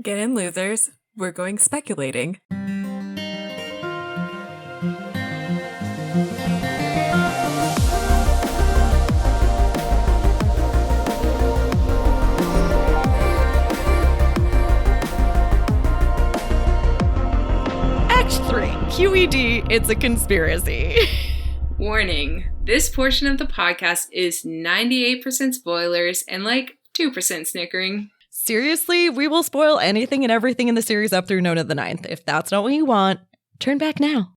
Get in, losers. We're going speculating. Act 3. QED, it's a conspiracy. Warning, this portion of the podcast is 98% spoilers and like 2% snickering. Seriously, we will spoil anything and everything in the series up through Nona the Ninth. If that's not what you want, turn back now.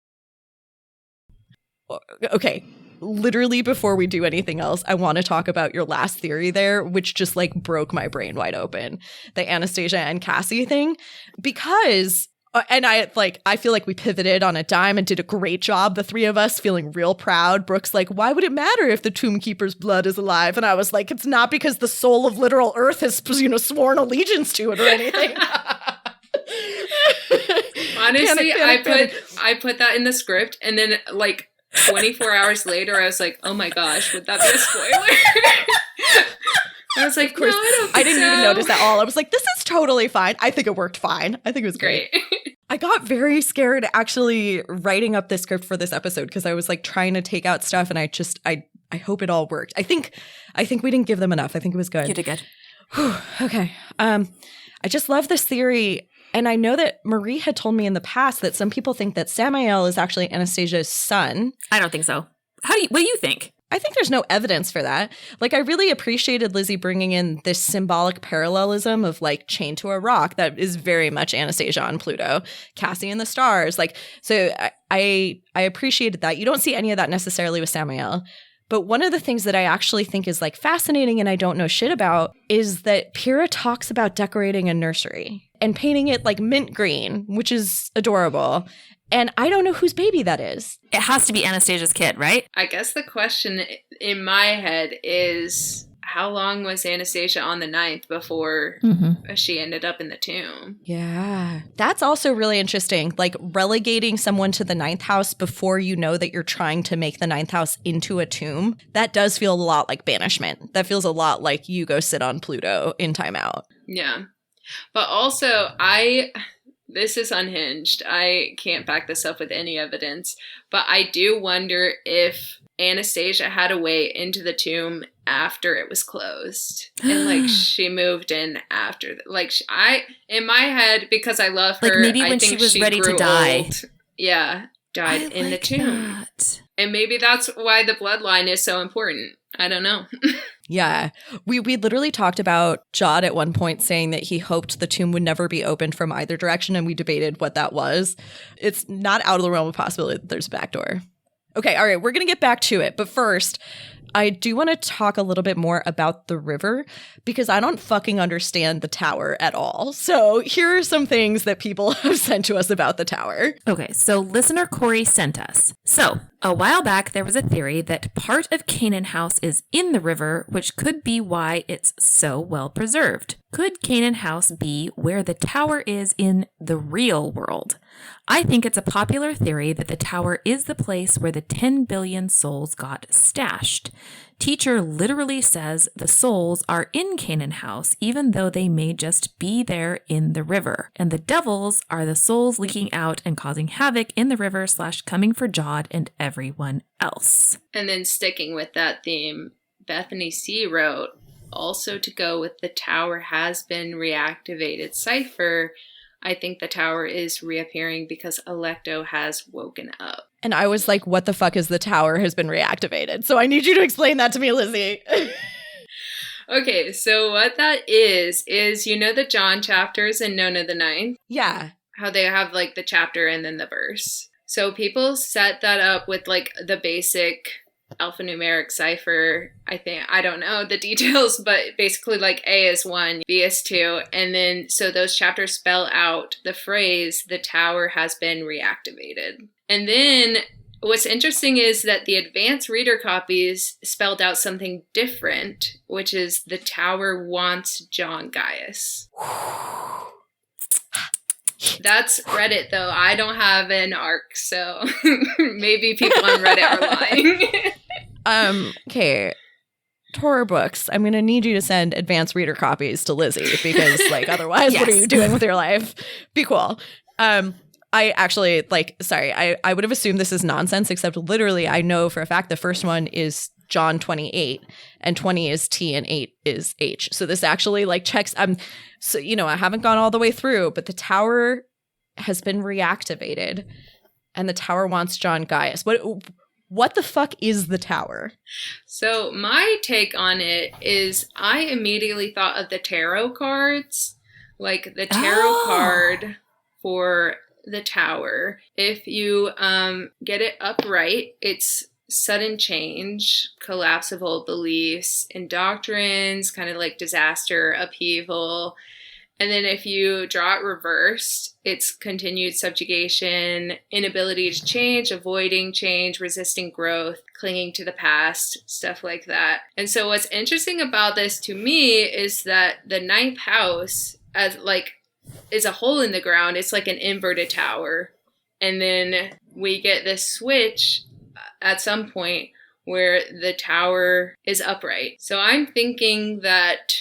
Okay, literally before we do anything else, I want to talk about your last theory there, which just like broke my brain wide open. The Anastasia and Cassie thing. Because... and I feel like we pivoted on a dime and did a great job, the three of us feeling real proud. Brooke's like, why would it matter if the Tomb Keeper's blood is alive? And I was like, it's not because the soul of literal Earth has, sworn allegiance to it or anything. Honestly, I put that in the script, and then like 24 hours later, I was like, oh my gosh, would that be a spoiler? I was like, of course, no, I didn't even notice at all. I was like, this is totally fine. I think it worked fine. I think it was great. I got very scared actually writing up this script for this episode because I was like trying to take out stuff, and I hope it all worked. I think we didn't give them enough. I think it was good. You did good. Whew, okay. I just love this theory. And I know that Marie had told me in the past that some people think that Samael is actually Anastasia's son. I don't think so. What do you think? I think there's no evidence for that. Like, I really appreciated Lizzi bringing in this symbolic parallelism of, like, chained to a rock that is very much Anastasia on Pluto, Cassie and the stars. Like, so I appreciated that. You don't see any of that necessarily with Samael. But one of the things that I actually think is, like, fascinating and I don't know shit about is that Pyrrha talks about decorating a nursery and painting it, like, mint green, which is adorable. And I don't know whose baby that is. It has to be Anastasia's kid, right? I guess the question in my head is, how long was Anastasia on the Ninth before she ended up in the tomb? Yeah. That's also really interesting. Like, relegating someone to the Ninth house before you know that you're trying to make the Ninth house into a tomb. That does feel a lot like banishment. That feels a lot like you go sit on Pluto in timeout. Yeah. But also, this is unhinged. I can't back this up with any evidence. But I do wonder if Anastasia had a way into the tomb after it was closed. And, like, she moved in after. In my head, because I love her, like maybe when I think she was ready to die. Old. Yeah, died in the tomb. And maybe that's why the bloodline is so important. I don't know. Yeah. We literally talked about Jod at one point saying that he hoped the tomb would never be opened from either direction, and we debated what that was. It's not out of the realm of possibility that there's a back door. Okay, all right, we're going to get back to it. But first, I do want to talk a little bit more about the river because I don't fucking understand the tower at all. So here are some things that people have sent to us about the tower. Okay, so listener Corey sent us. So, a while back, there was a theory that part of Canaan House is in the river, which could be why it's so well preserved. Could Canaan House be where the tower is in the real world? I think it's a popular theory that the tower is the place where the 10 billion souls got stashed. Teacher literally says the souls are in Canaan House, even though they may just be there in the river. And the devils are the souls leaking out and causing havoc in the river / coming for Jod and everyone else. And then sticking with that theme, Bethany C. wrote, also to go with the tower has been reactivated cipher, I think the tower is reappearing because Alecto has woken up. And I was like, what the fuck is the tower has been reactivated? So I need you to explain that to me, Lizzie. Okay, so what that is you know the John chapters in Nona the Ninth? Yeah. How they have like the chapter and then the verse. So people set that up with like the basic alphanumeric cipher. I don't know the details, but basically like A is 1, B is 2, and then so those chapters spell out the phrase, the tower has been reactivated. And then what's interesting is that the advanced reader copies spelled out something different, which is the tower wants John Gaius. That's Reddit, though. I don't have an ARC, so maybe people on Reddit are lying. Okay. horror books, I'm going to need you to send advanced reader copies to Lizzie because like otherwise, what are Yes. you doing with your life? Be cool. I actually I would have assumed this is nonsense, except literally I know for a fact the first one is John 28 and 20 is T and 8 is H. So this actually like checks. So, you know, I haven't gone all the way through, but the tower has been reactivated and the tower wants John Gaius. What the fuck is the tower? So my take on it is I immediately thought of the tarot cards, like the tarot card for the tower. If you get it upright, it's sudden change, collapse of old beliefs and doctrines, kind of like disaster, upheaval. And then if you draw it reversed, it's continued subjugation, inability to change, avoiding change, resisting growth, clinging to the past, stuff like that. And so what's interesting about this to me is that the ninth house is a hole in the ground. It's like an inverted tower. And then we get this switch at some point where the tower is upright. So I'm thinking that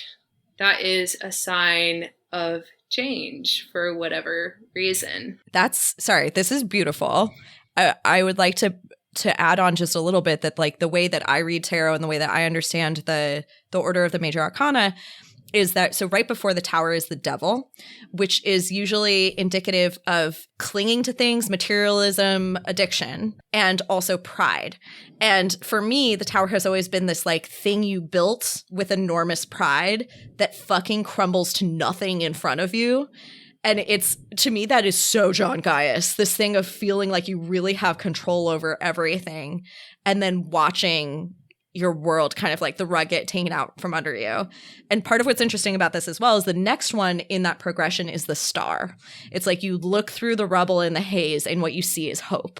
that is a sign of change for whatever reason. This is beautiful. I would like to add on just a little bit that like the way that I read tarot and the way that I understand the order of the major arcana is that so right before the tower is the devil, which is usually indicative of clinging to things, materialism, addiction, and also pride. And for me, the tower has always been this like thing you built with enormous pride that fucking crumbles to nothing in front of you. And it's, to me, that is so John Gaius, this thing of feeling like you really have control over everything and then watching your world kind of like the rug get taken out from under you. And part of what's interesting about this as well is the next one in that progression is the star. It's like you look through the rubble and the haze and what you see is hope,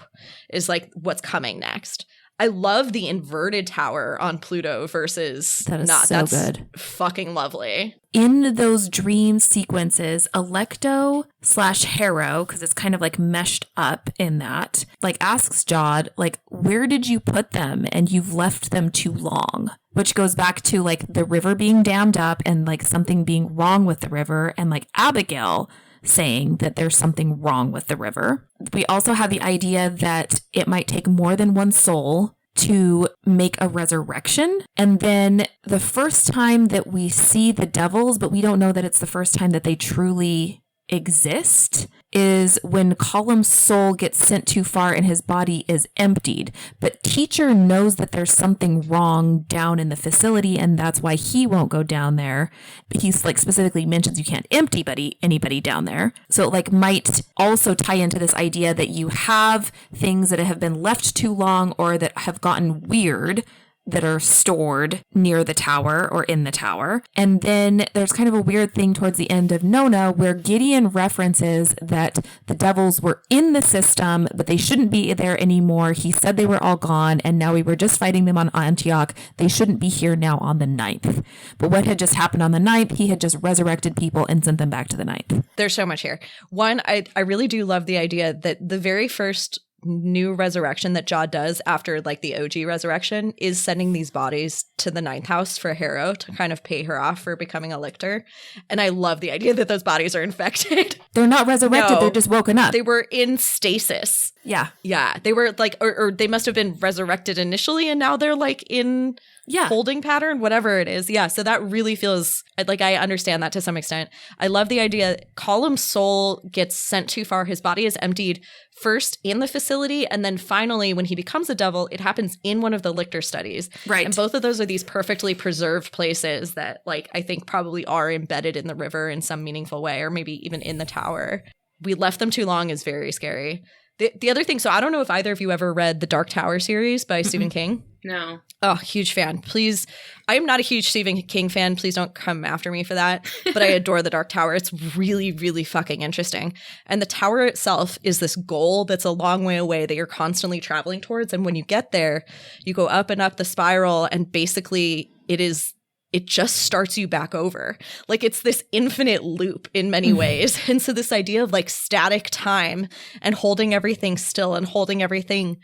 is like what's coming next. I love the inverted tower on Pluto versus that is not. So That's good. Fucking lovely. In those dream sequences, Alecto/Harrow, because it's kind of like meshed up in that, like asks Jod, like, where did you put them? And you've left them too long. Which goes back to like the river being dammed up and like something being wrong with the river, and like Abigail saying that there's something wrong with the river. We also have the idea that it might take more than one soul to make a resurrection. And then the first time that we see the devils, but we don't know that it's the first time that they truly exist, is when Column's soul gets sent too far and his body is emptied. But Teacher knows that there's something wrong down in the facility, and that's why he won't go down there. But he's like specifically mentions you can't empty anybody down there. So it like might also tie into this idea that you have things that have been left too long or that have gotten weird that are stored near the tower or in the tower. And then there's kind of a weird thing towards the end of Nona where Gideon references that the devils were in the system, but they shouldn't be there anymore. He said they were all gone, and now we were just fighting them on Antioch. They shouldn't be here now on the 9th. But what had just happened on the 9th? He had just resurrected people and sent them back to the 9th. There's so much here. One, I really do love the idea that the very first new resurrection that Jod does after like the OG resurrection is sending these bodies to the 9th house for Harrow to kind of pay her off for becoming a lictor. And I love the idea that those bodies are infected. They're not resurrected. They're just woken up. They were in stasis. Yeah. Yeah. They were like, or they must have been resurrected initially and now they're like in holding pattern, whatever it is. Yeah. So that really feels like I understand that to some extent. I love the idea Column's soul gets sent too far. His body is emptied first in the facility. And then finally, when he becomes a devil, it happens in one of the lictor studies. Right. And both of those are these perfectly preserved places that like I think probably are embedded in the river in some meaningful way, or maybe even in the tower. We left them too long is very scary. The other thing, so I don't know if either of you ever read the Dark Tower series by Stephen King. No. Oh, huge fan. Please. I am not a huge Stephen King fan. Please don't come after me for that. But I adore the Dark Tower. It's really, really fucking interesting. And the tower itself is this goal that's a long way away that you're constantly traveling towards. And when you get there, you go up and up the spiral. And basically it is it just starts you back over. Like it's this infinite loop in many ways. And so this idea of like static time and holding everything still and holding everything,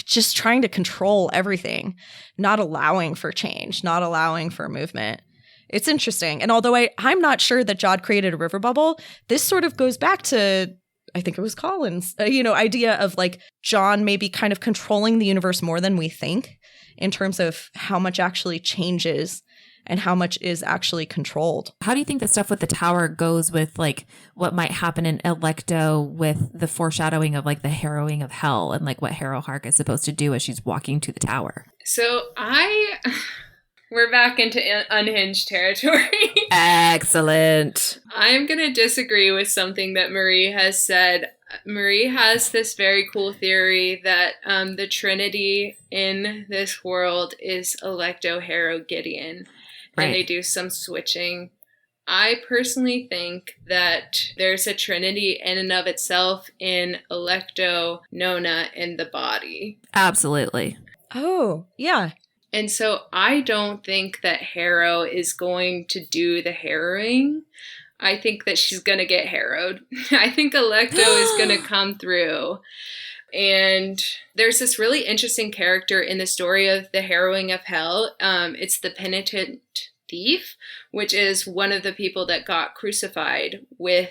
just trying to control everything, not allowing for change, not allowing for movement. It's interesting. And although I'm not sure that Jod created a river bubble, this sort of goes back to, I think it was Colin's, idea of like John maybe kind of controlling the universe more than we think in terms of how much actually changes and how much is actually controlled. How do you think the stuff with the tower goes with like what might happen in Electo with the foreshadowing of like the harrowing of hell and like what Harrow Hark is supposed to do as she's walking to the tower? So we're back into unhinged territory. Excellent. I'm going to disagree with something that Marie has said. Marie has this very cool theory that the Trinity in this world is Electo, Harrow, Gideon. Right. And they do some switching. I personally think that there's a Trinity in and of itself in Electo, Nona, and the body. Absolutely. Oh, yeah. And so I don't think that Harrow is going to do the harrowing. I think that she's going to get harrowed. I think Electo is going to come through. And there's this really interesting character in the story of the harrowing of hell. It's the penitent thief, which is one of the people that got crucified with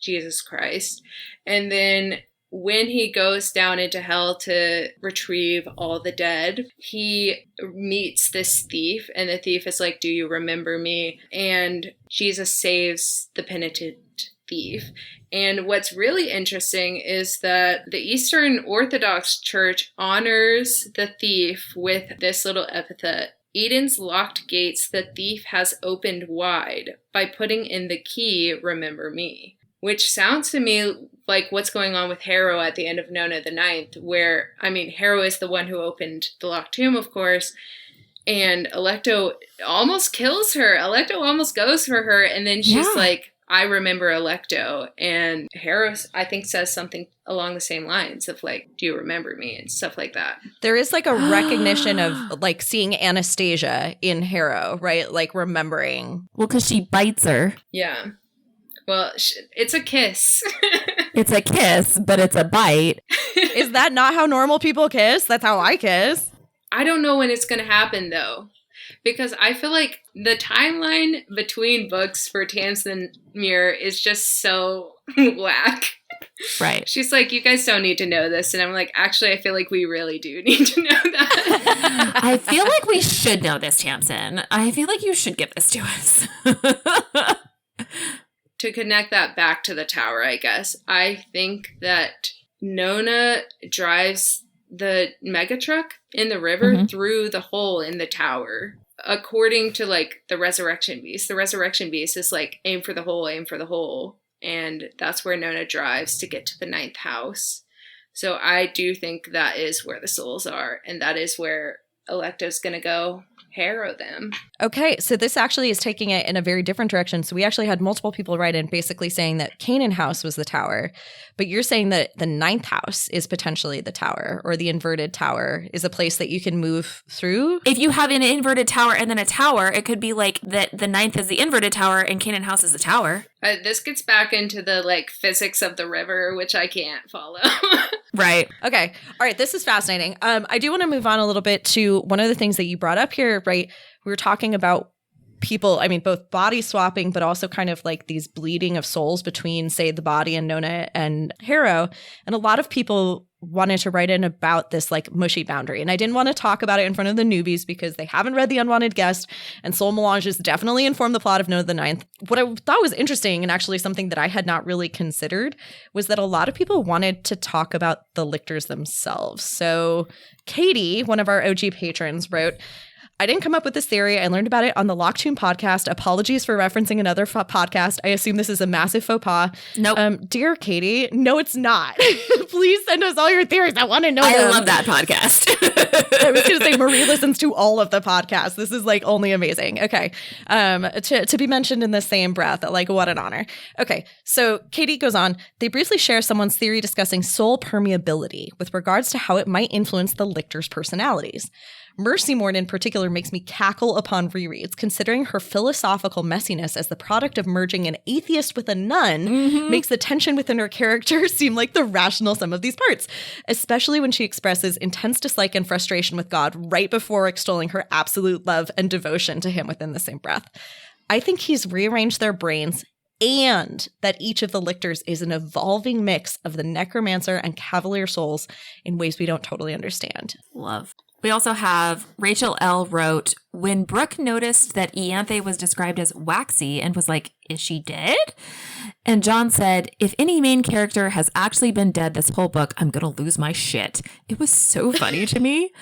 Jesus Christ. And then when he goes down into hell to retrieve all the dead, he meets this thief, and the thief is like, "Do you remember me?" And Jesus saves the penitent thief. And what's really interesting is that the Eastern Orthodox Church honors the thief with this little epithet: "Eden's locked gates the thief has opened wide by putting in the key, remember me." Which sounds to me like what's going on with Harrow at the end of Nona the Ninth, where, Harrow is the one who opened the locked tomb, of course, and Electo almost kills her. Electo almost goes for her, and then she's like, "I remember Electo." And Harrow, I think, says something along the same lines of like, "Do you remember me?" and stuff like that. There is like a recognition of like seeing Anastasia in Harrow, right? Like remembering. Well, because she bites her. Yeah. Well, it's a kiss. It's a kiss, but it's a bite. Is that not how normal people kiss? That's how I kiss. I don't know when it's going to happen, though. Because I feel like the timeline between books for Tamsin Muir is just so whack. Right. She's like, "You guys don't need to know this." And I'm like, actually, I feel like we really do need to know that. I feel like we should know this, Tamsin. I feel like you should give this to us. To connect that back to the tower, I guess, I think that Nona drives the megatruck in the river through the hole in the tower. According to like the resurrection beast is like, aim for the hole. And that's where Nona drives to get to the ninth house. So I do think that is where the souls are. And that is where Electo's going to go harrow them. Okay, so this actually is taking it in a very different direction. So we actually had multiple people write in basically saying that Canaan House was the tower, but you're saying that the ninth house is potentially the tower, or the inverted tower is a place that you can move through. If you have an inverted tower and then a tower, it could be like that the ninth is the inverted tower and Canaan House is the tower. This gets back into the like physics of the river, which I can't follow. Right. Okay. All right. This is fascinating. I do want to move on a little bit to one of the things that you brought up here, right? We were talking about people, both body swapping, but also kind of like these bleeding of souls between, say, the body and Nona and Harrow. And a lot of people wanted to write in about this like mushy boundary. And I didn't want to talk about it in front of the newbies because they haven't read The Unwanted Guest, and soul melanges definitely informed the plot of Nona the Ninth. What I thought was interesting, and actually something that I had not really considered, was that a lot of people wanted to talk about the lictors themselves. So Katie, one of our OG patrons, wrote, "I didn't come up with this theory. I learned about it on the Locktoon podcast. Apologies for referencing another podcast. I assume this is a massive faux pas." Nope. Dear Katie, no, it's not. Please send us all your theories. I want to know I them. love that podcast. I was going to say Marie listens to all of the podcasts. This is like only amazing. Okay. To be mentioned in the same breath, like what an honor. Okay. So Katie goes on. They briefly share someone's theory discussing soul permeability with regards to how it might influence the lictors' personalities. Mercy Morn in particular makes me cackle upon rereads, considering her philosophical messiness as the product of merging an atheist with a nun makes the tension within her character seem like the rational sum of these parts, especially when she expresses intense dislike and frustration with God right before extolling her absolute love and devotion to him within the same breath. I think he's rearranged their brains and that each of the lictors is an evolving mix of the necromancer and cavalier souls in ways we don't totally understand. Love. We also have Rachel L. wrote, when Brooke noticed that Ianthe was described as waxy and was like, is she dead? And John said, if any main character has actually been dead this whole book, I'm going to lose my shit. It was so funny to me.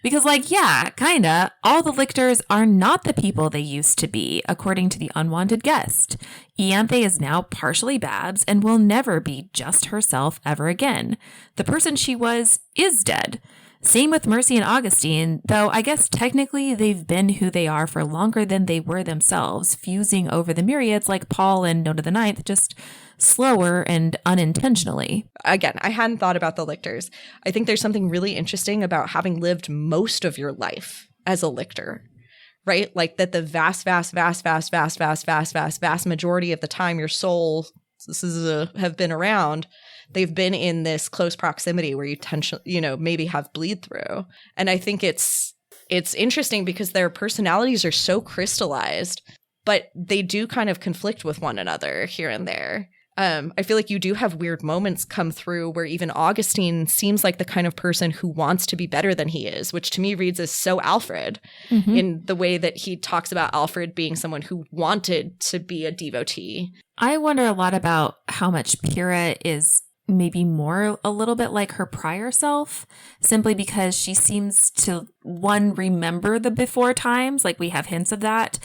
Because, like, yeah, kinda, all the lictors are not the people they used to be, according to the unwanted guest. Ianthe is now partially Babs and will never be just herself ever again. The person she was is dead. Same with Mercy and Augustine, though I guess technically they've been who they are for longer than they were themselves, fusing over the myriads like Paul and Nona the Ninth, just slower and unintentionally. Again, I hadn't thought about the lictors. I think there's something really interesting about having lived most of your life as a lictor, right? Like that the vast majority of the time your soul have been around, they've been in this close proximity where you maybe have bleed through. And I think it's interesting because their personalities are so crystallized, but they do kind of conflict with one another here and there. I feel like you do have weird moments come through where even Augustine seems like the kind of person who wants to be better than he is, which to me reads as so Alfred in the way that he talks about Alfred being someone who wanted to be a devotee. I wonder a lot about how much Pyrrha is maybe more a little bit like her prior self, simply because she seems to, one, remember the before times, like we have hints of that,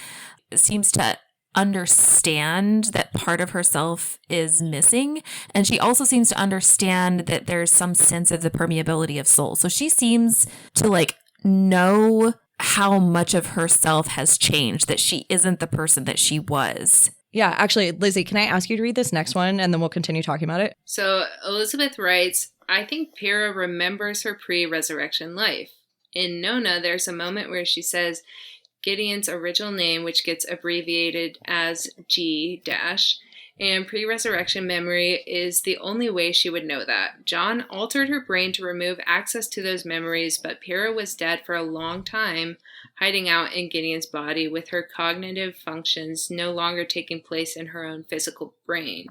seems to understand that part of herself is missing. And she also seems to understand that there's some sense of the permeability of soul. So she seems to like know how much of herself has changed, that she isn't the person that she was. Yeah, actually, Lizzie, can I ask you to read this next one and then we'll continue talking about it? So Elizabeth writes, I think Pyrrha remembers her pre-resurrection life. In Nona, there's a moment where she says Gideon's original name, which gets abbreviated as G-, and pre-resurrection memory is the only way she would know that. John altered her brain to remove access to those memories, but Pyrrha was dead for a long time, hiding out in Gideon's body with her cognitive functions no longer taking place in her own physical brain.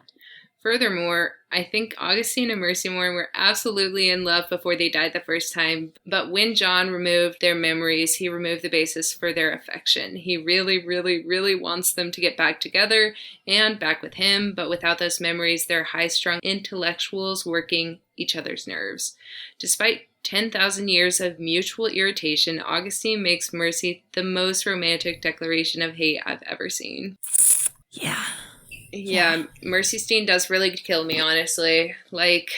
Furthermore, I think Augustine and Mercy Morn were absolutely in love before they died the first time, but when John removed their memories, he removed the basis for their affection. He really, really, really wants them to get back together and back with him, but without those memories, they're high-strung intellectuals working each other's nerves. Despite 10,000 years of mutual irritation, Augustine makes Mercy the most romantic declaration of hate I've ever seen. Yeah, Mercy Steen does really kill me, honestly. Like,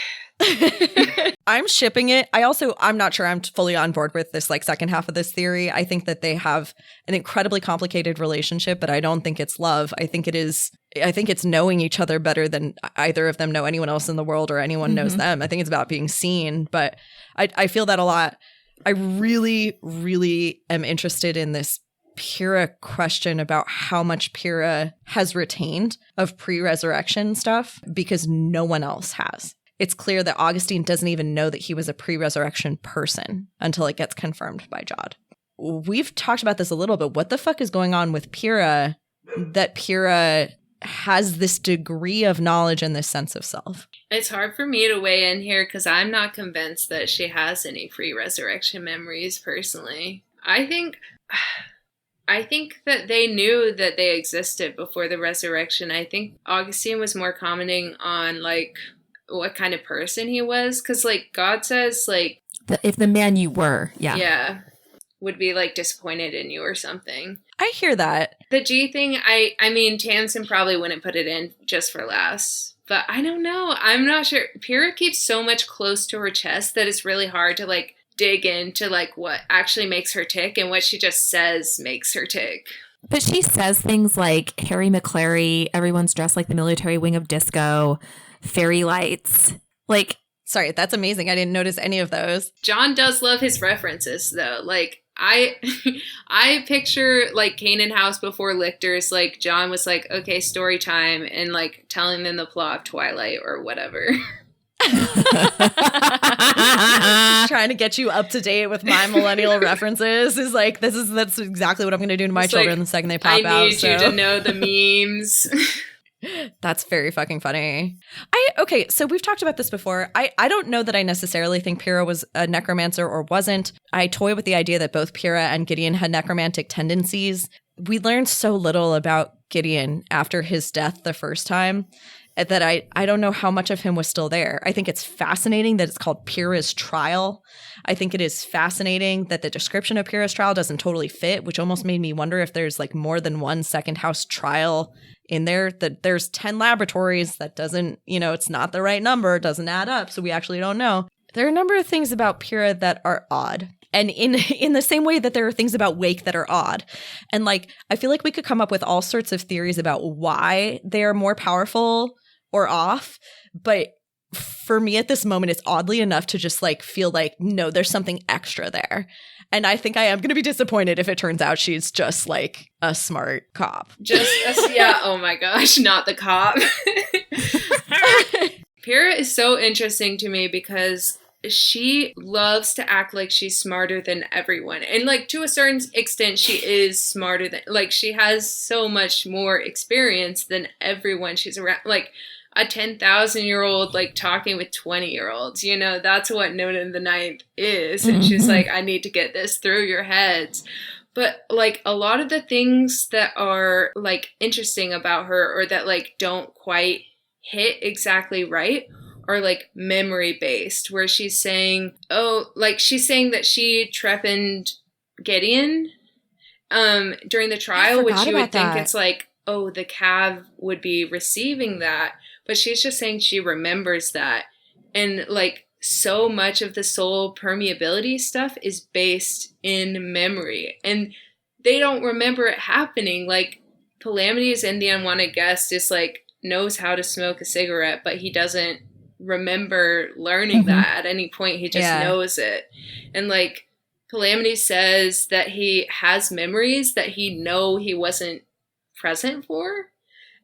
I'm shipping it. I'm not sure I'm fully on board with this like second half of this theory. I think that they have an incredibly complicated relationship, but I don't think it's love. I think it's knowing each other better than either of them know anyone else in the world or anyone knows them. I think it's about being seen, but I feel that a lot. I really, really am interested in this Pyrrha question about how much Pyrrha has retained of pre-resurrection stuff because no one else has. It's clear that Augustine doesn't even know that he was a pre-resurrection person until it gets confirmed by Jod. We've talked about this a little bit. What the fuck is going on with Pyrrha that Pyrrha has this degree of knowledge and this sense of self? It's hard for me to weigh in here because I'm not convinced that she has any pre-resurrection memories personally. I think that they knew that they existed before the resurrection. I think Augustine was more commenting on, like, what kind of person he was. Because, like, God says, like... if the man you were, Yeah, would be, like, disappointed in you or something. I hear that. The G thing, I mean, Tamsin probably wouldn't put it in just for laughs. But I don't know. I'm not sure. Pyrrha keeps so much close to her chest that it's really hard to, like, dig into like what actually makes her tick and what she just says makes her tick. But she says things like Harry McClary, everyone's dressed like the military wing of disco, fairy lights. Like, sorry, that's amazing. I didn't notice any of those. John does love his references though. Like, I picture like Canaan House before Lictors, like John was like, okay, story time, and like telling them the plot of Twilight or whatever. Just trying to get you up to date with my millennial references is like, that's exactly what I'm going to do to my It's children like, the second they pop out. I need you to know the memes. That's very fucking funny. Okay, so we've talked about this before. I don't know that I necessarily think Pyrrha was a necromancer or wasn't. I toy with the idea that both Pyrrha and Gideon had necromantic tendencies. We learned so little about Gideon after his death the first time that I don't know how much of him was still there. I think it's fascinating that it's called Pyrrha's trial. I think it is fascinating that the description of Pyrrha's trial doesn't totally fit, which almost made me wonder if there's like more than one second house trial in there, that there's 10 laboratories. That doesn't, it's not the right number. It doesn't add up. So we actually don't know. There are a number of things about Pyrrha that are odd. And in the same way that there are things about Wake that are odd. And like, I feel like we could come up with all sorts of theories about why they are more powerful or off. But for me at this moment, it's oddly enough to just like feel like, no, there's something extra there. And I think I am going to be disappointed if it turns out she's just like a smart cop. Yeah, oh my gosh, not the cop. Pyrrha is so interesting to me because she loves to act like she's smarter than everyone. And like to a certain extent, she is smarter than, like she has so much more experience than everyone she's around. Like a 10,000-year-old like talking with 20-year-olds, that's what Nona the Ninth is. And she's like, I need to get this through your heads. But like a lot of the things that are like interesting about her or that like don't quite hit exactly right are like memory based, where she's saying, that she trepanned Gideon during the trial, which you would think it's like, oh, the Cav would be receiving that. But she's just saying she remembers that. And like so much of the soul permeability stuff is based in memory. And they don't remember it happening. Like Palamides in The Unwanted Guest is like knows how to smoke a cigarette, but he doesn't remember learning that at any point. He just knows it. And like Palamides says that he has memories that he wasn't present for.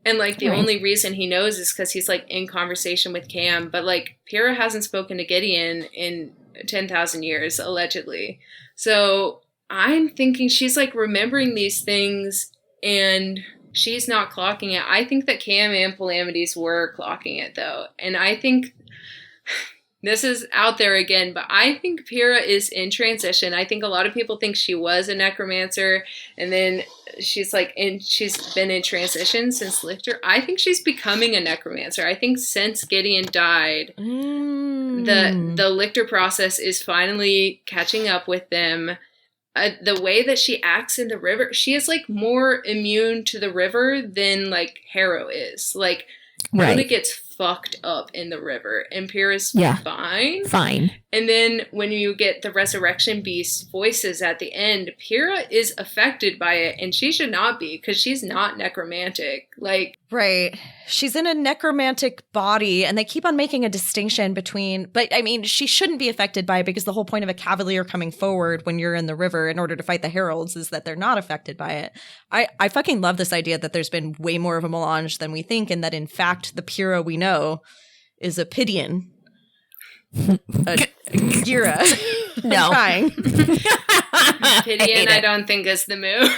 And, like, the only reason he knows is because he's, like, in conversation with Cam. But, like, Pyrrha hasn't spoken to Gideon in 10,000 years, allegedly. So I'm thinking she's, like, remembering these things and she's not clocking it. I think that Cam and Palamides were clocking it, though. And I think this is out there again, but I think Pyrrha is in transition. I think a lot of people think she was a necromancer, and then she's been in transition since Lictor. I think she's becoming a necromancer. I think since Gideon died, the Lictor process is finally catching up with them. The way that she acts in the river, she is like more immune to the river than like Harrow is. Like, Rhoda gets fucked up in the river and Pyrrha's fine. And then when you get the Resurrection Beast voices at the end, Pyrrha is affected by it, and she should not be because she's not necromantic. Like, right. She's in a necromantic body, and they keep on making a distinction between, but I mean, she shouldn't be affected by it because the whole point of a cavalier coming forward when you're in the river in order to fight the heralds is that they're not affected by it. I fucking love this idea that there's been way more of a melange than we think, and that in fact the Pyrrha we know is a Pidian. Gira. No. Pidian, I don't think is the move.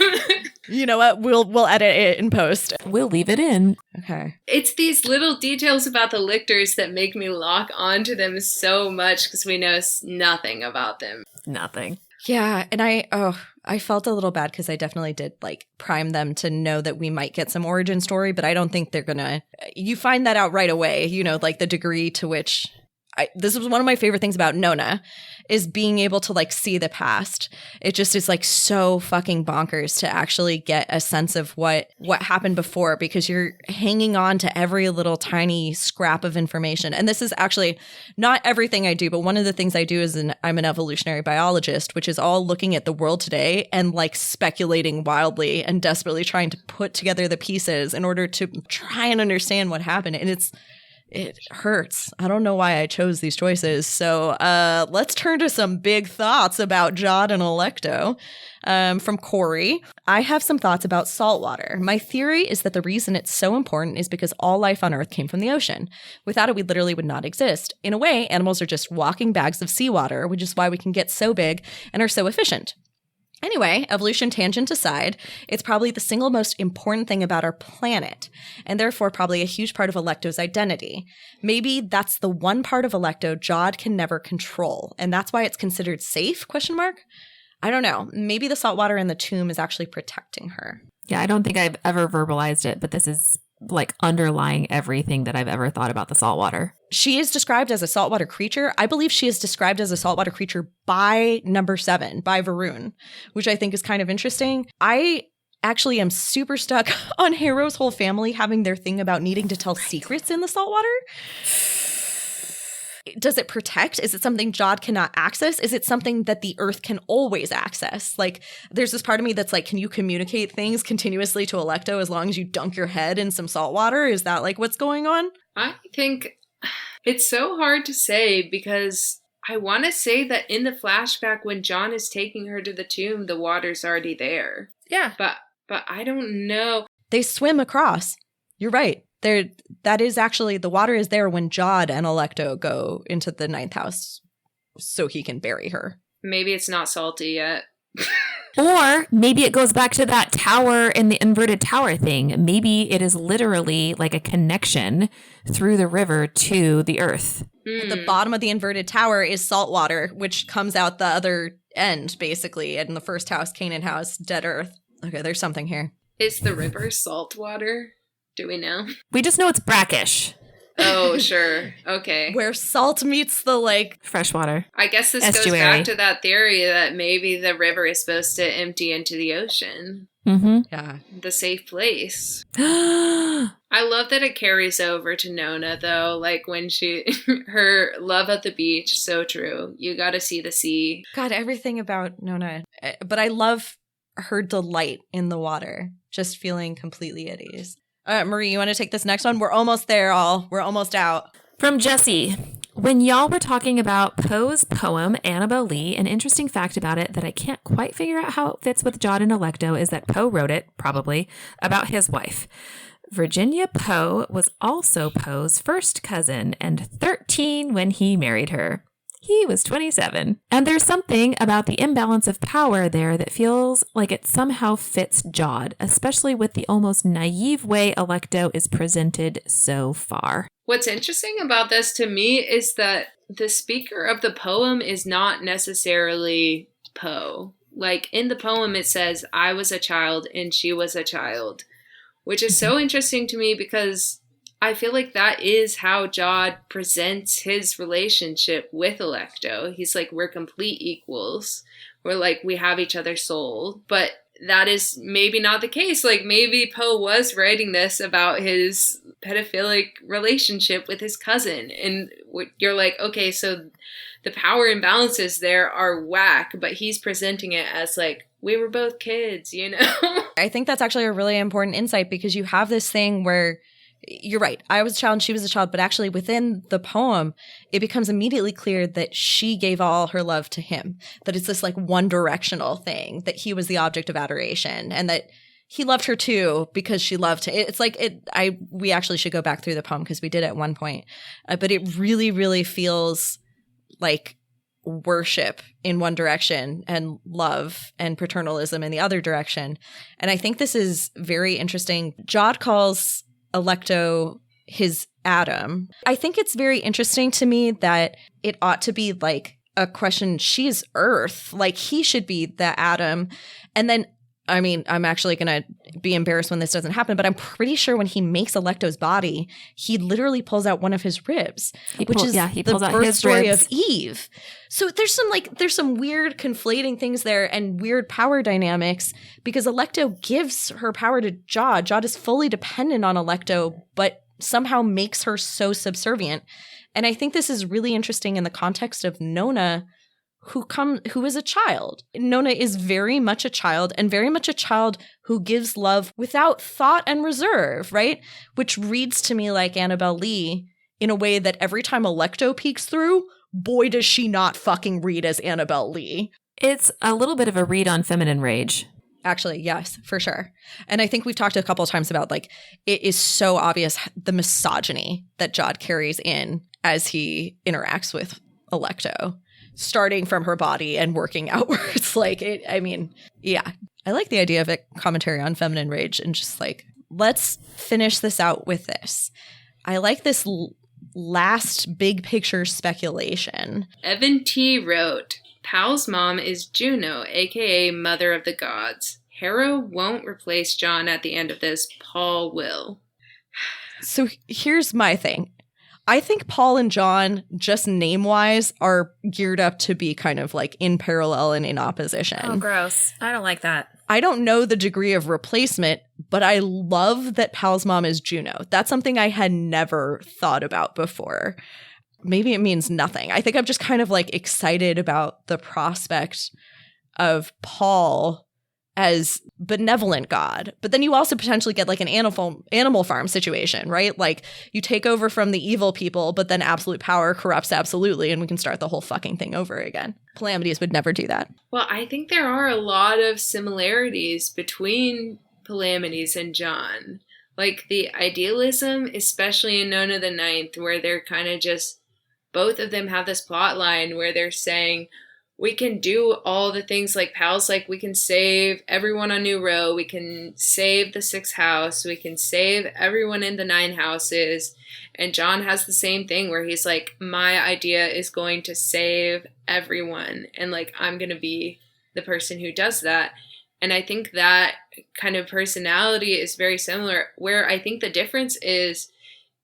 You know what? We'll edit it in post. We'll leave it in. Okay. It's these little details about the Lictors that make me lock onto them so much because we know nothing about them. Nothing. Yeah, and I felt a little bad because I definitely did like prime them to know that we might get some origin story, but I don't think they're gonna. You find that out right away. You know, like the degree to which. This was one of my favorite things about Nona is being able to like see the past. It just is like so fucking bonkers to actually get a sense of what happened before, because you're hanging on to every little tiny scrap of information. And this is actually not everything I do, but one of the things I do is I'm an evolutionary biologist, which is all looking at the world today and like speculating wildly and desperately trying to put together the pieces in order to try and understand what happened. And It hurts. I don't know why I chose these choices. So let's turn to some big thoughts about Jod and Alecto. From Corey, I have some thoughts about saltwater. My theory is that the reason it's so important is because all life on Earth came from the ocean. Without it, we literally would not exist. In a way, animals are just walking bags of seawater, which is why we can get so big and are so efficient. Anyway, evolution tangent aside, it's probably the single most important thing about our planet, and therefore probably a huge part of Alecto's identity. Maybe that's the one part of Alecto Jod can never control, and that's why it's considered safe, ? I don't know. Maybe the saltwater in the tomb is actually protecting her. Yeah, I don't think I've ever verbalized it, but this is like underlying everything that I've ever thought about the saltwater. She is described as a saltwater creature. I believe she is described as a saltwater creature by number 7, by Varun, which I think is kind of interesting. I actually am super stuck on Harrow's whole family having their thing about needing to tell secrets in the saltwater. Does it protect? Is it something Jod cannot access? Is it something that the Earth can always access? Like, there's this part of me that's like, can you communicate things continuously to Alecto as long as you dunk your head in some salt water? Is that like what's going on? I think it's so hard to say because I want to say that in the flashback when John is taking her to the tomb, the water's already there. Yeah. But I don't know. They swim across. You're right. That is actually, the water is there when Jod and Alecto go into the 9th house so he can bury her. Maybe it's not salty yet. Or maybe it goes back to that tower in the inverted tower thing. Maybe it is literally like a connection through the river to the Earth. At the bottom of the inverted tower is salt water, which comes out the other end, basically. And in the first house, Canaan house, dead Earth. Okay, there's something here. Is the river salt water? Do we know? We just know it's brackish. Oh, sure. Okay. Where salt meets the, like... Freshwater. I guess this Estuary. goes back to that theory that maybe the river is supposed to empty into the ocean. Mm-hmm. Yeah. The safe place. I love that it carries over to Nona, though. Like, when her love at the beach, so true. You gotta see the sea. God, everything about Nona. But I love her delight in the water. Just feeling completely at ease. Marie, you want to take this next one? We're almost there, all. We're almost out. From Jesse. When y'all were talking about Poe's poem, Annabel Lee, an interesting fact about it that I can't quite figure out how it fits with Jod and Alecto is that Poe wrote it, probably, about his wife. Virginia Poe was also Poe's first cousin and 13 when he married her. He was 27. And there's something about the imbalance of power there that feels like it somehow fits Jod, especially with the almost naive way Alecto is presented so far. What's interesting about this to me is that the speaker of the poem is not necessarily Poe. Like, in the poem it says, I was a child and she was a child, which is so interesting to me because I feel like that is how Jod presents his relationship with Alecto. He's like, we're complete equals. We're like, we have each other's soul. But that is maybe not the case. Like, maybe Poe was writing this about his pedophilic relationship with his cousin. And you're like, okay, so the power imbalances there are whack, but he's presenting it as like, we were both kids, you know? I think that's actually a really important insight because you have this thing where you're right. I was a child and she was a child, but actually within the poem, it becomes immediately clear that she gave all her love to him, that it's this like one directional thing, that he was the object of adoration and that he loved her too because she loved him. It's like we actually should go back through the poem because we did at one point, but it really, really feels like worship in one direction and love and paternalism in the other direction. And I think this is very interesting. Jod calls Alecto his Adam. I think it's very interesting to me that it ought to be like a question, she's Earth, like he should be the Adam. And then, I mean, I'm actually going to be embarrassed when this doesn't happen, but I'm pretty sure when he makes Alecto's body, he literally pulls out one of his ribs, which is the birth story of Eve. So there's some weird conflating things there and weird power dynamics because Alecto gives her power to Jod. Jod is fully dependent on Alecto, but somehow makes her so subservient. And I think this is really interesting in the context of Nona, who is a child. Nona is very much a child and very much a child who gives love without thought and reserve, right? Which reads to me like Annabel Lee in a way that every time Alecto peeks through, boy, does she not fucking read as Annabelle Lee. It's a little bit of a read on feminine rage. Actually, yes, for sure. And I think we've talked a couple of times about, like, it is so obvious the misogyny that Jod carries in as he interacts with Alecto, starting from her body and working outwards. Like, yeah. I like the idea of a commentary on feminine rage and just like, let's finish this out with this. I like this last big picture speculation. Evan T. wrote, Pal's mom is Juno, aka Mother of the Gods. Harrow won't replace John at the end of this. Paul will. So here's my thing. I think Paul and John, just name-wise, are geared up to be kind of like in parallel and in opposition. Oh, gross. I don't like that. I don't know the degree of replacement, but I love that Pal's mom is Juno. That's something I had never thought about before. Maybe it means nothing. I think I'm just kind of like excited about the prospect of Paul as benevolent god. But then you also potentially get like an animal farm situation, right? Like you take over from the evil people, but then absolute power corrupts absolutely, and we can start the whole fucking thing over again. Calamities would never do that. Well, I think there are a lot of similarities between Calamities and John. Like the idealism, especially in Nona the Ninth, where they're kind of just, both of them have this plot line where they're saying, we can do all the things like Pal's like, we can save everyone on New Row, we can save the 6th house, we can save everyone in the 9 houses. And John has the same thing where he's like, my idea is going to save everyone. And like, I'm going to be the person who does that. And I think that kind of personality is very similar, where I think the difference is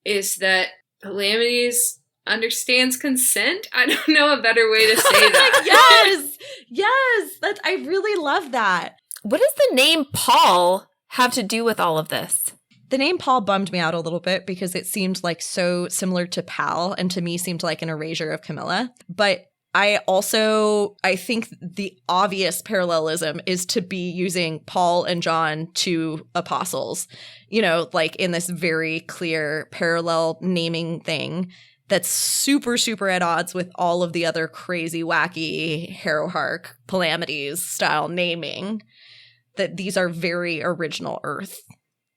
that Calamities understands consent. I don't know a better way to say that. Yes. I really love that. What does the name Paul have to do with all of this? The name Paul bummed me out a little bit because it seemed like so similar to Pal, and to me seemed like an erasure of Camilla. But I think the obvious parallelism is to be using Paul and John, two apostles, like in this very clear parallel naming thing that's super, super at odds with all of the other crazy, wacky, Harrowhark Calamities style naming, that these are very original Earth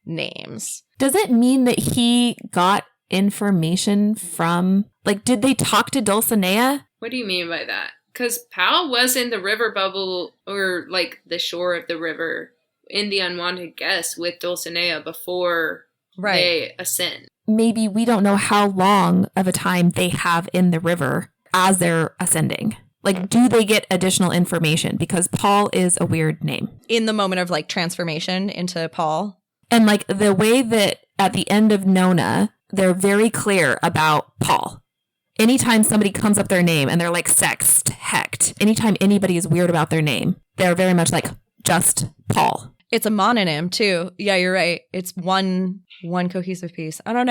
names. Does it mean that he got information from, like, did they talk to Dulcinea? What do you mean by that? Because Pal was in the river bubble, or like the shore of the river, in the Unwanted Guest with Dulcinea before they ascend. Maybe we don't know how long of a time they have in the river as they're ascending. Like, do they get additional information? Because Paul is a weird name. In the moment of like transformation into Paul. And like the way that at the end of Nona, they're very clear about Paul. Anytime somebody comes up their name and they're like sexed, hecked, anytime anybody is weird about their name, they're very much like just Paul. It's a mononym too. Yeah, you're right. It's one cohesive piece. I don't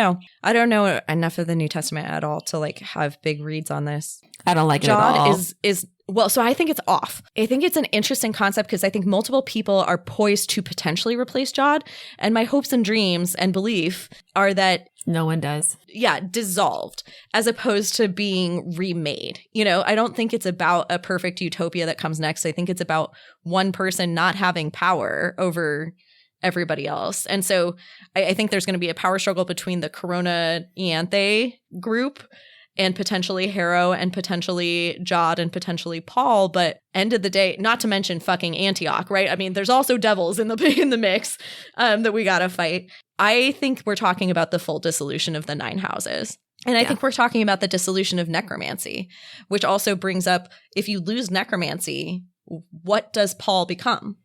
know enough of the New Testament at all to like have big reads on this. I don't like it at all. is well, so I think it's off. I think it's an interesting concept because I think multiple people are poised to potentially replace Jod. And my hopes and dreams and belief are that no one does. Yeah, dissolved as opposed to being remade. I don't think it's about a perfect utopia that comes next. I think it's about one person not having power over everybody else. And so I think there's going to be a power struggle between the Corona Ianthe group and potentially Harrow and potentially Jod and potentially Paul. But end of the day, not to mention fucking Antioch, right? I mean, there's also devils in the mix that we got to fight. I think we're talking about the full dissolution of the 9 houses. And I think we're talking about the dissolution of necromancy, which also brings up, if you lose necromancy, what does Paul become?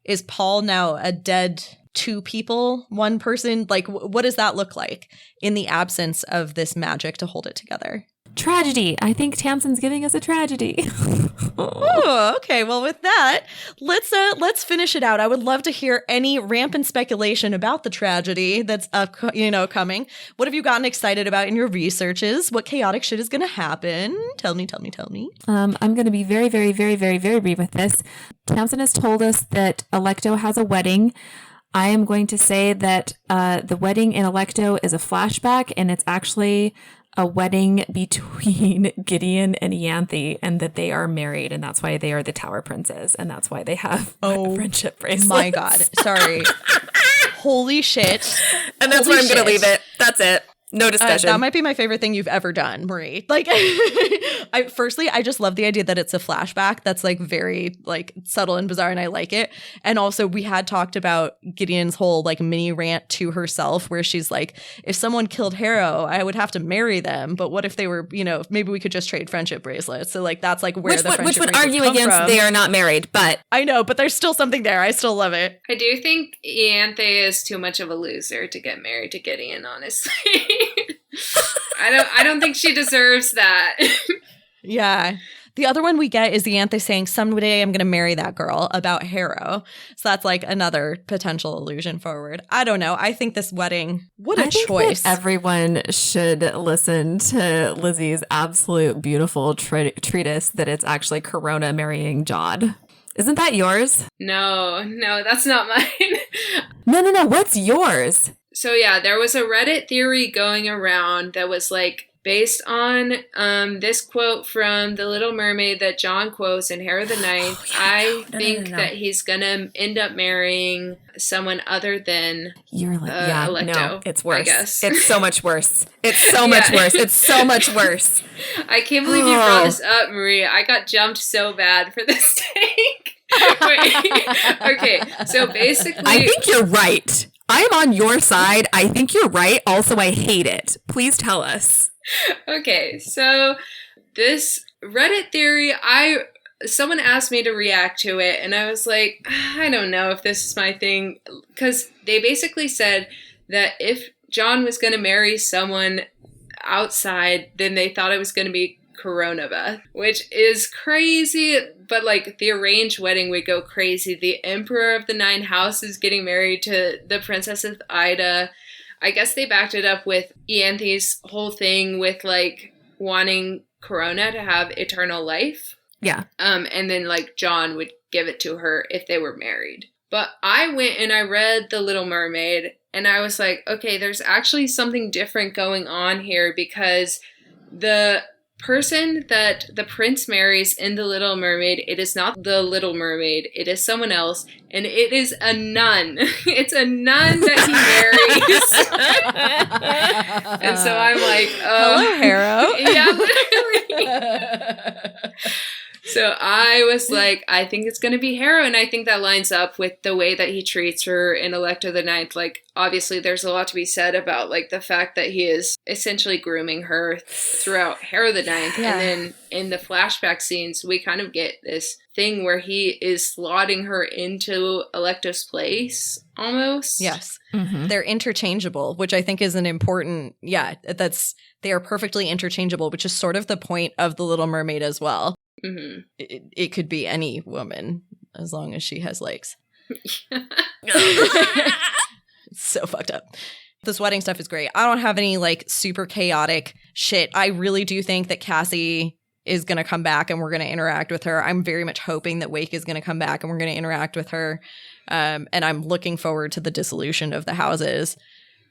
Is Paul now a dead 2 people, 1 person? Like, what does that look like in the absence of this magic to hold it together? Tragedy. I think Tamsin's giving us a tragedy. Oh, okay. Well, with that, let's finish it out. I would love to hear any rampant speculation about the tragedy that's coming. What have you gotten excited about in your researches? What chaotic shit is going to happen? Tell me. I'm going to be very, very, very, very, very brief with this. Tamsin has told us that Alecto has a wedding. I am going to say that the wedding in Alecto is a flashback, and it's actually a wedding between Gideon and Ianthe, and that they are married, and that's why they are the Tower Princes, and that's why they have friendship bracelets. My God. Sorry. Holy shit. And that's where I'm going to leave it. That's it. No discussion. That might be my favorite thing you've ever done, Marie. Like, firstly, I just love the idea that it's a flashback that's like very like subtle and bizarre, and I like it. And also, we had talked about Gideon's whole like mini rant to herself, where she's like, if someone killed Harrow, I would have to marry them. But what if they were, maybe we could just trade friendship bracelets? So like that's like where which would argue against from. They are not married, but I know, but there's still something there. I still love it. I do think Ianthe is too much of a loser to get married to Gideon, honestly. I don't think she deserves that. Yeah. The other one we get is Ianthe saying, someday I'm going to marry that girl, about Harrow. So that's like another potential allusion forward. I don't know. I think this wedding, what a choice. That everyone should listen to Lizzie's absolute beautiful treatise that it's actually Corona marrying Jod. Isn't that yours? No, that's not mine. No. What's yours? So yeah, there was a Reddit theory going around that was like based on this quote from The Little Mermaid that John quotes in Harrow the Ninth. I think that he's gonna end up marrying someone other than Alecto. No, it's worse. I guess. It's so much worse. It's so much worse. It's so much worse. I can't believe you brought this up, Maria. I got jumped so bad for this take. Okay, so basically, I think you're right. I'm on your side. I think you're right. Also, I hate it. Please tell us. Okay, so this Reddit theory, someone asked me to react to it, and I was like, I don't know if this is my thing, because they basically said that if John was going to marry someone outside, then they thought it was going to be Coronabeth, which is crazy, but like the arranged wedding would go crazy. The Emperor of the Nine Houses getting married to the Princess of Ida. I guess they backed it up with Ianthe's whole thing with like wanting Corona to have eternal life. Yeah. And then like John would give it to her if they were married. But I went and I read The Little Mermaid, and I was like, okay, there's actually something different going on here, because the person that the prince marries in The Little Mermaid, it is not the Little Mermaid, it is someone else, and it is a nun. It's a nun that he marries. And so I'm like, hello, Harrow. Yeah, literally. So I was like, I think it's going to be Harrow, and I think that lines up with the way that he treats her in Alecto the Ninth. Like, obviously, there's a lot to be said about, like, the fact that he is essentially grooming her throughout Harrow the Ninth. Yeah. And then in the flashback scenes, we kind of get this thing where he is slotting her into Alecto's place, almost. Yes. Mm-hmm. They're interchangeable, which I think is an important, they are perfectly interchangeable, which is sort of the point of The Little Mermaid as well. Mm-hmm. It could be any woman as long as she has legs. It's so fucked up. This wedding stuff is great. I don't have any like super chaotic shit. I really do think that Cassie is going to come back and we're going to interact with her. I'm very much hoping that Wake is going to come back and we're going to interact with her. And I'm looking forward to the dissolution of the houses.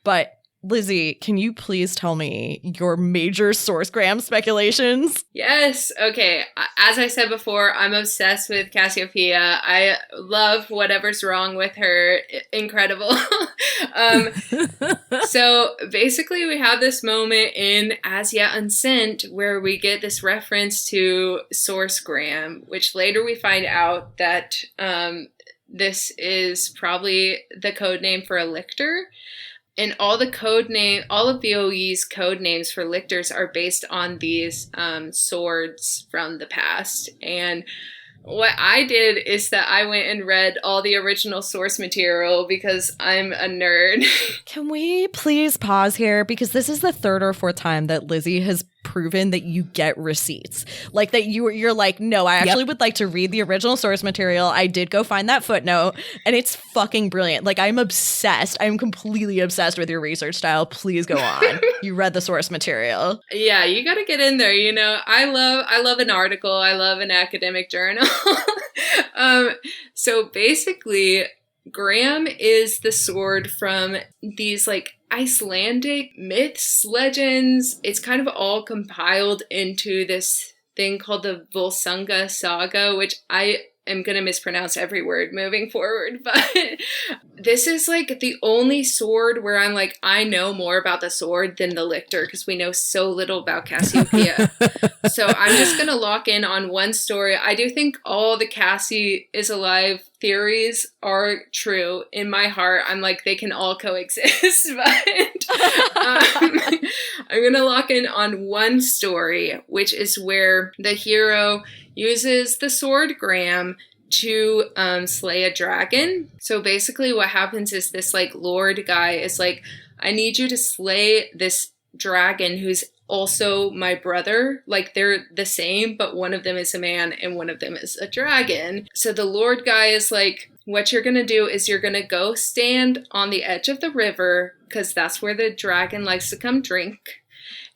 But Lizzie, can you please tell me your major sourcegram speculations? Yes. Okay. As I said before, I'm obsessed with Cassiopeia. I love whatever's wrong with her. Incredible. So basically we have this moment in As Yet Unsent where we get this reference to sourcegram, which later we find out that this is probably the code name for a lictor. And all of VOE's code names for lictors are based on these swords from the past. And what I did is that I went and read all the original source material because I'm a nerd. Can we please pause here? Because this is the third or fourth time that Lizzie has proven that you get receipts. Like that you're like, no, I actually would like to read the original source material. I did go find that footnote, and it's fucking brilliant. Like, I'm obsessed. I'm completely obsessed with your research style. Please go on. You read the source material. Yeah, you got to get in there. You know, I love an article. I love an academic journal. So basically, Graham is the sword from these like Icelandic myths, legends. It's kind of all compiled into this thing called the Volsunga Saga, which I am going to mispronounce every word moving forward, but this is like the only sword where I'm like, I know more about the sword than the lictor because we know so little about Cassiopeia. So I'm just going to lock in on one story. I do think all the Cassie is alive theories are true. In my heart, I'm like, they can all coexist, but I'm going to lock in on one story, which is where the hero uses the sword Graham to slay a dragon. So basically what happens is this like lord guy is like, I need you to slay this dragon who's also my brother. Like they're the same, but one of them is a man and one of them is a dragon. So the lord guy is like, what you're going to do is you're going to go stand on the edge of the river because that's where the dragon likes to come drink.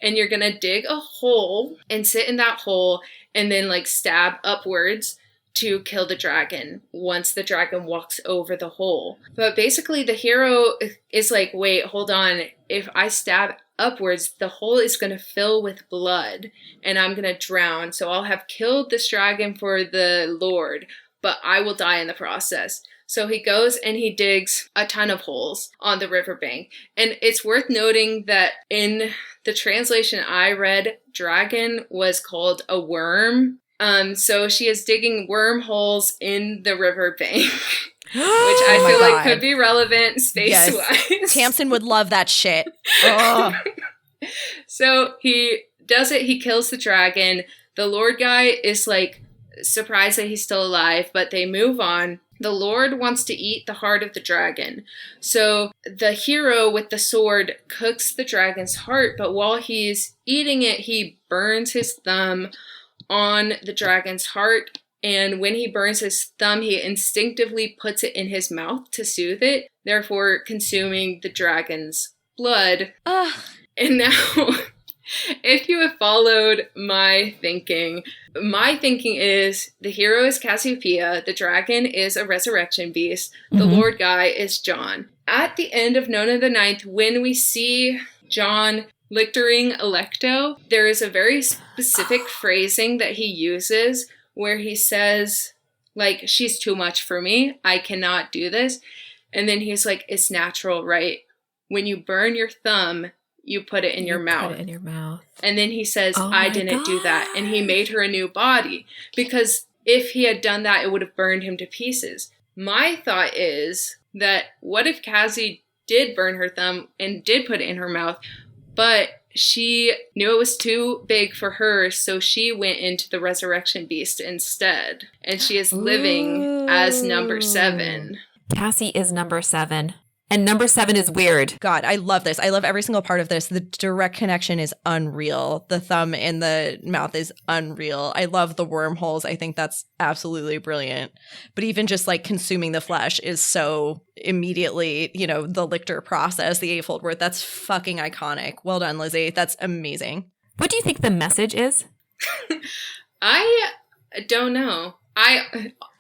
And you're going to dig a hole and sit in that hole and then like stab upwards to kill the dragon once the dragon walks over the hole. But basically the hero is like, wait, hold on. If I stab upwards, the hole is going to fill with blood and I'm going to drown. So I'll have killed this dragon for the Lord, but I will die in the process. So he goes and he digs a ton of holes on the riverbank. And it's worth noting that in the translation I read, dragon was called a worm. So she is digging wormholes in the riverbank, which I feel like could be relevant space-wise. Yes. Tamsin would love that shit. Oh. So he does it. He kills the dragon. The Lord guy is like surprised that he's still alive, but they move on. The Lord wants to eat the heart of the dragon. So the hero with the sword cooks the dragon's heart, but while he's eating it, he burns his thumb on the dragon's heart. And when he burns his thumb, he instinctively puts it in his mouth to soothe it, therefore consuming the dragon's blood. And now, if you have followed my thinking is the hero is Cassiopeia, the dragon is a resurrection beast, the Lord guy is John. At the end of Nona the Ninth, when we see John lictoring Alecto, there is a very specific phrasing that he uses where he says, like, she's too much for me, I cannot do this. And then he's like, it's natural, right? When you burn your thumb, you put it in your mouth. Put it in your mouth. And then he says, Oh I my didn't do that. God. And he made her a new body. Because if he had done that, it would have burned him to pieces. My thought is that what if Cassie did burn her thumb and did put it in her mouth, but she knew it was too big for her, so she went into the resurrection beast instead. And she is living as number 7. Cassie is number 7. And number 7 is weird. God, I love this. I love every single part of this. The direct connection is unreal. The thumb in the mouth is unreal. I love the wormholes. I think that's absolutely brilliant. But even just like consuming the flesh is so immediately, you know, the lictor process, the eightfold word. That's fucking iconic. Well done, Lizzie. That's amazing. What do you think the message is? I don't know.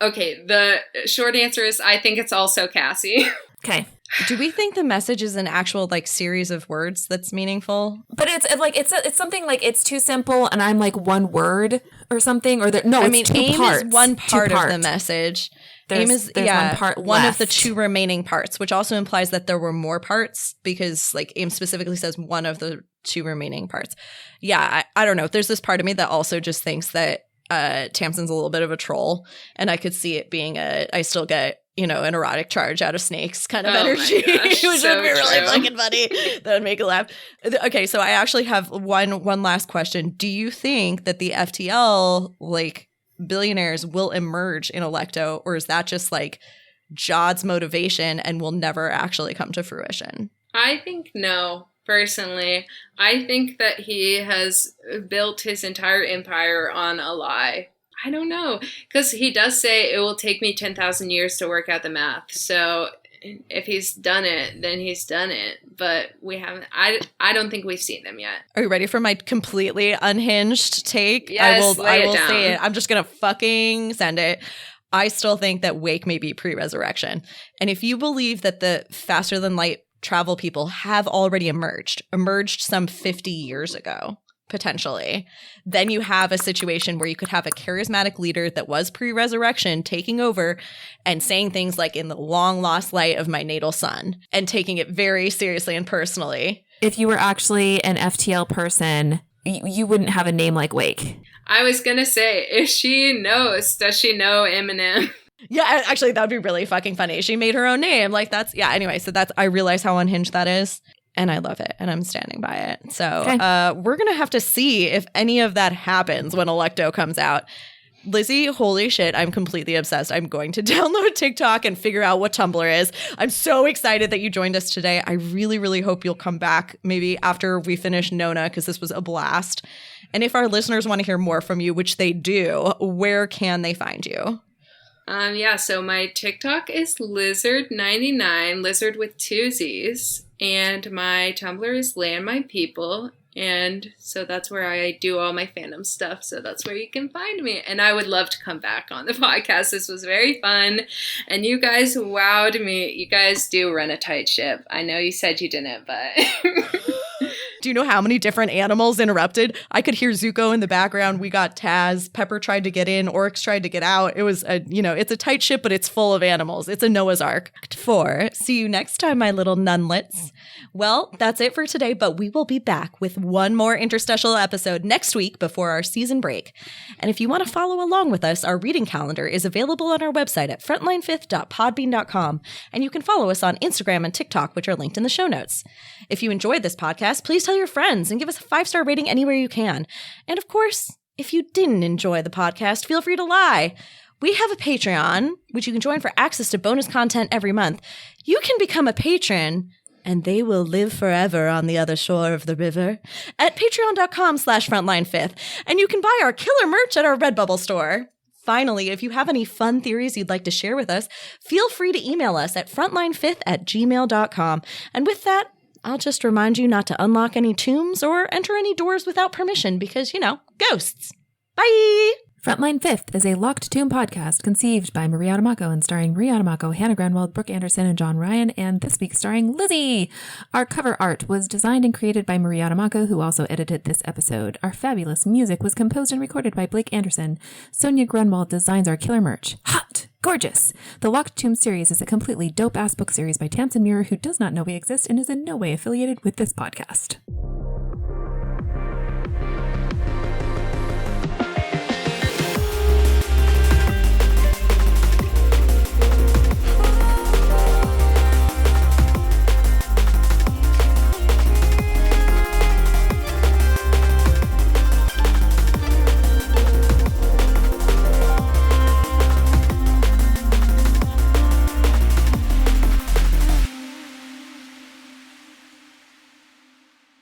Okay, the short answer is I think it's also Cassie. Okay. Do we think the message is an actual like series of words that's meaningful? But it's like it's something like it's too simple, and I'm like one word or something, or it's two aim parts. is one part Two of the parts. message. There's Aim is one part one of the left. 2 remaining parts, which also implies that there were more parts because like Aim specifically says one of the 2 remaining parts. Yeah, I don't know. There's this part of me that also just thinks that Tamsin's a little bit of a troll, and I could see it being I still get, you know, an erotic charge out of snakes kind of energy, gosh, which so would be really true. fucking funny. That would make it laugh. Okay, so I actually have one last question. Do you think that the FTL like billionaires will emerge in Alecto, or is that just like Jod's motivation and will never actually come to fruition? I think no. Personally, I think that he has built his entire empire on a lie. I don't know, because he does say it will take me 10,000 years to work out the math. So if he's done it, then he's done it. But we haven't. I don't think we've seen them yet. Are you ready for my completely unhinged take? Yes, I will lay it down. say it. I'm just gonna fucking send it. I still think that Wake may be pre-resurrection. And if you believe that the faster than light travel people have already emerged some 50 years ago, potentially, then you have a situation where you could have a charismatic leader that was pre-resurrection taking over and saying things like, in the long lost light of my natal sun, and taking it very seriously and personally. If you were actually an FTL person, you wouldn't have a name like Wake. I was going to say, if she knows, does she know Eminem? Yeah, actually, that would be really fucking funny. She made her own name. Like, that's, yeah, anyway, so that's, I realize how unhinged that is. And I love it, and I'm standing by it. So we're going to have to see if any of that happens when Electo comes out. Lizzie, holy shit, I'm completely obsessed. I'm going to download TikTok and figure out what Tumblr is. I'm so excited that you joined us today. I really, really hope you'll come back maybe after we finish Nona, because this was a blast. And if our listeners want to hear more from you, which they do, where can they find you? So my TikTok is lizard99, lizard with 2 Z's. And my Tumblr is Land My People. And so that's where I do all my fandom stuff. So that's where you can find me. And I would love to come back on the podcast. This was very fun. And you guys wowed me. You guys do run a tight ship. I know you said you didn't, but... Do you know how many different animals interrupted? I could hear Zuko in the background. We got Taz. Pepper tried to get in. Oryx tried to get out. It was it's a tight ship, but it's full of animals. It's a Noah's Ark. 4. See you next time, my little nunlets. Well, that's it for today, but we will be back with one more interstitial episode next week before our season break. And if you want to follow along with us, our reading calendar is available on our website at frontline5th.podbean.com. And you can follow us on Instagram and TikTok, which are linked in the show notes. If you enjoyed this podcast, please tell your friends and give us a 5-star rating anywhere you can. And of course, if you didn't enjoy the podcast, feel free to lie. We have a Patreon, which you can join for access to bonus content every month. You can become a patron, and they will live forever on the other shore of the river at patreon.com/frontline5th. And you can buy our killer merch at our Redbubble store. Finally, if you have any fun theories you'd like to share with us, feel free to email us at frontline5th@gmail.com. And with that, I'll just remind you not to unlock any tombs or enter any doors without permission because, ghosts. Bye! Frontline Fifth is a Locked Tomb podcast conceived by Maria Adamako and starring Maria Adamako, Hannah Granwald, Brooke Anderson, and John Ryan, and this week starring Lizzie. Our cover art was designed and created by Maria Adamako, who also edited this episode. Our fabulous music was composed and recorded by Blake Anderson. Sonia Granwald designs our killer merch. Hot! Gorgeous! The Locked Tomb series is a completely dope-ass book series by Tamsin Muir, who does not know we exist and is in no way affiliated with this podcast.